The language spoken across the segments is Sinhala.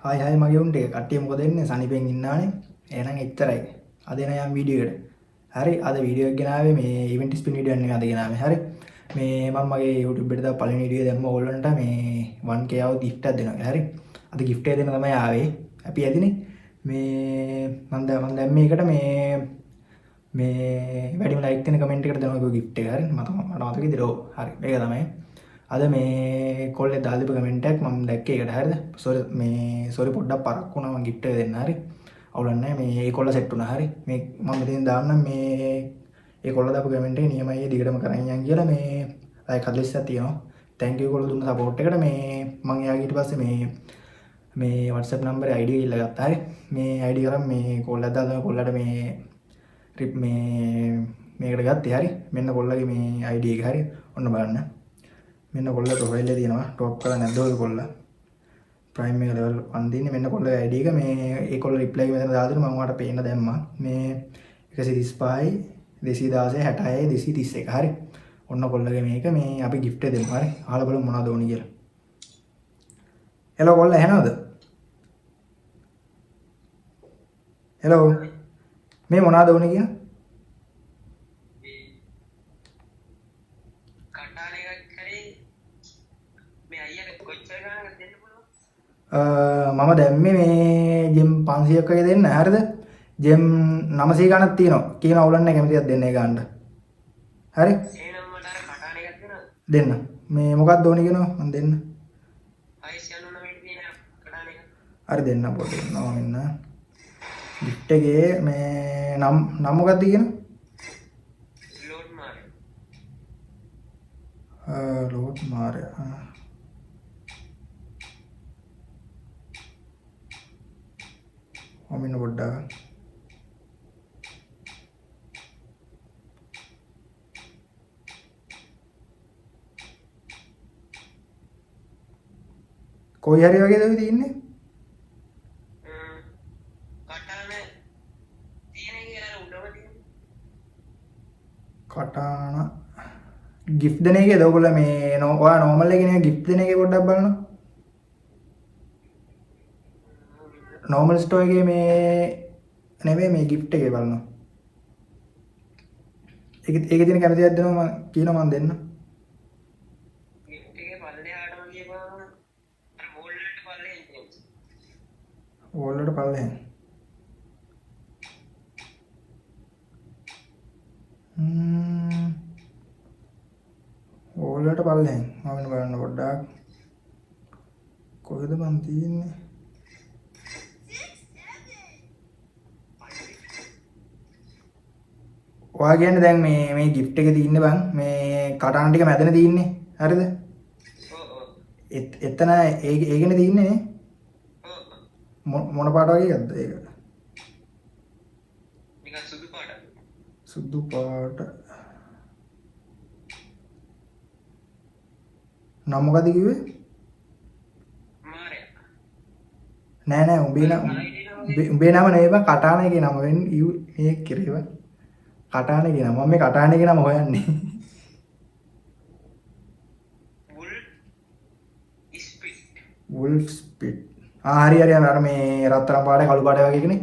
හායි මගේ උන්ට කට්ටිය මොකද වෙන්නේ සනිපෙන් ඉන්නානේ එහෙනම් එච්චරයි අද එන යම් වීඩියෝ එකට හරි අද වීඩියෝ එක ගෙනාවේ මේ ඉවෙන්ට් ස්පින් වීඩියෝ එකක් අද ගෙනාවේ හරි මේ මම මගේ YouTube එකට දාපු පළවෙනි වීඩියෝ දැම්ම ඕගොල්ලන්ට මේ 1k ආව gift එකක් දෙනවා හරි අද gift එක දෙන්න තමයි ආවේ අපි ඇදිනේ මේ මම දැන් මේකට මේ වැඩිම like දෙන කමෙන්ට් එකට දෙනවා gift එක හරි මට මතක විදිහට ඔව් හරි මේක තමයි අද මේ කොල්ලේ දාලා තිබ්බ කමෙන්ට් එකක් මම දැක්කේ ඒකට හරිද සෝරි පොඩ්ඩක් පරක් වුණා මම gift එක දෙන්න හරි අවුලක් නැහැ මේ ඒ කොල්ල සෙට් වුණා හරි මේ මම මෙතෙන් දාන්නම් මේ ඒ කොල්ල දාපු කමෙන්ට් එක නියමයි දිගටම කරන් යන් කියලා මේ like 40ක් තියෙනවා thank you කොල්ල දුන්න support එකට මේ මම එයාගේ ඊට පස්සේ මේ WhatsApp number ID එක ඉල්ල ගත්තා හරි මේ ID කරන් මේ කොල්ලක් දාලා කොල්ලට මේකට ගත්තේ හරි මෙන්න කොල්ලගේ මේ ID එක හරි ඔන්න බලන්න මෙන්න කොල්ල ප්‍රොෆයිල් එකේ තියෙනවා ටොප් කරලා නැද්ද ඔය කොල්ල ප්‍රයිම් එක ලෙවල් 1 දින්නේ මෙන්න කොල්ලගේ ID එක මේ ඒ කොල්ල රිප්ලයි එක මෙතන දාලා දෙනවා මම ඔයාලට පේන්න දැම්මා මේ 135 216 66 231 හරි ඔන්න කොල්ලගේ මේක මේ අපි gift එක දෙමු හරි අහලා බලමු මොනවද ඕනි කියලා හෙලෝ කොල්ල ඇහෙනවද හෙලෝ මේ මොනවද ඕනි කියලා මම දැම්මේ මේ ජෙම් 500ක් වගේ දෙන්න හරිද ජෙම් 900 ගණක් තියෙනවා කියන අවුලක් නැහැ කැමතියක් දෙන්න ඒ ගන්න හරි එහෙනම් මට අර කටාන එකක් දෙන්න මේ මොකක්ද ඕනේ කියනවා මම දෙන්න 599 තියෙන කටාන එක හරි දෙන්න පොඩි නම මෙන්න gift එකේ මේ නම් මොකක්ද කියනවා ලෝඩ් මාරයා ඔමින පොඩ්ඩක් කොයි හරි වගේද ඔය තියෙන්නේ කටාන තියෙන එක අර උඩම තියෙන කටාන gift දෙන එකේද ඔයගොල්ලෝ මේ ඔයා normal එකේ නේ gift දෙන එකේ පොඩ්ඩක් බලන්න normal store එකේ මේ නෙවෙයි මේ gift එකේ බලනවා. ඒකේ තියෙන කැමතියක් දෙනවා මම කියනවා මම දෙන්න. gift එකේ පල්ලෙහාටම ගියපුවම අර wall වලට පල්ලෙහෙන් තියෙනවා. wall වලට පල්ලෙහෙන්. wall වලට පල්ලෙහෙන්. මම බලන්න පොඩ්ඩක්. කොහෙද මන් තියෙන්නේ? ඔයා කියන්නේ දැන් මේ gift එකේ තියෙන්නේ බං මේ කටාන ටික මැදනේ තියෙන්නේ හරිද? එතන ඒකනේ තියෙන්නේ නේ? මොන පාට වගේද ඒක? නිකන් සුදු පාට. සුදු පාට. නම මොකද කිව්වේ? මාරයා. නෑ උඹේ නම නෙවෙයි බං කටාන එකේ නම වෙන්නේ මේ කිරේවා. කටාන කියන මම මේ කටාන කියන නම හොයන්නේ wolf spit හරි අර මේ රත්තරන් පාටේ කළු පාටේ වගේ එකනේ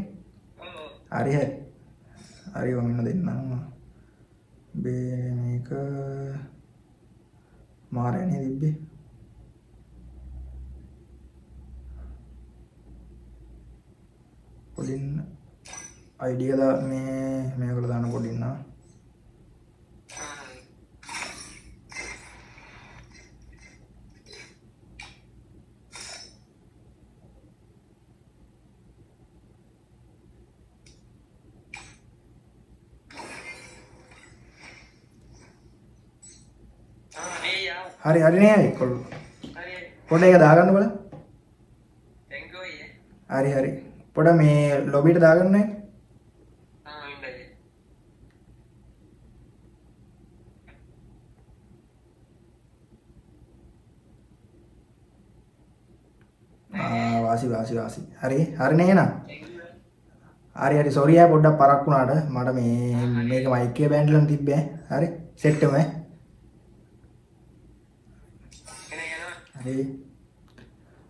හරි මම ඉන්න දෙන්නම් මේක මාරයනේ තිබ්බේ පොඩින් ID එක දා මේකට දාන්න පොඩි ඉන්නවා හරි නේ කොල්ල පොඩ එක දාගන්න බලන්න හරි පොඩ මේ ලොබියට දාගන්නයි වාසි හරි නේ එහෙනම් හරි sorry ආ පොඩ්ඩක් පරක් වුණාට මට මේක මයික් එක බෑන්ඩ්ලන් තිබ්බේ හරි සෙට් එකම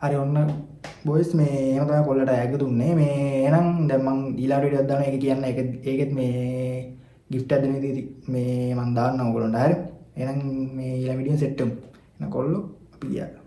හරි ඔන්න බොයිස් මේ එහෙම තමයි කොල්ලට ඇග දුන්නේ. මේ එහෙනම් දැන් මං ඊළඟ වීඩියෝ එකක් දානවා. ඒක කියන්න ඒකෙත් මේ gift එකක් දෙන විදිහ මේ මං දාන්නම් ඔයගොල්ලන්ට. හරි. එහෙනම් මේ ඊළඟ වීඩියෝ සෙට් වෙමු. එහෙනම් කොල්ලෝ අපි ගියා.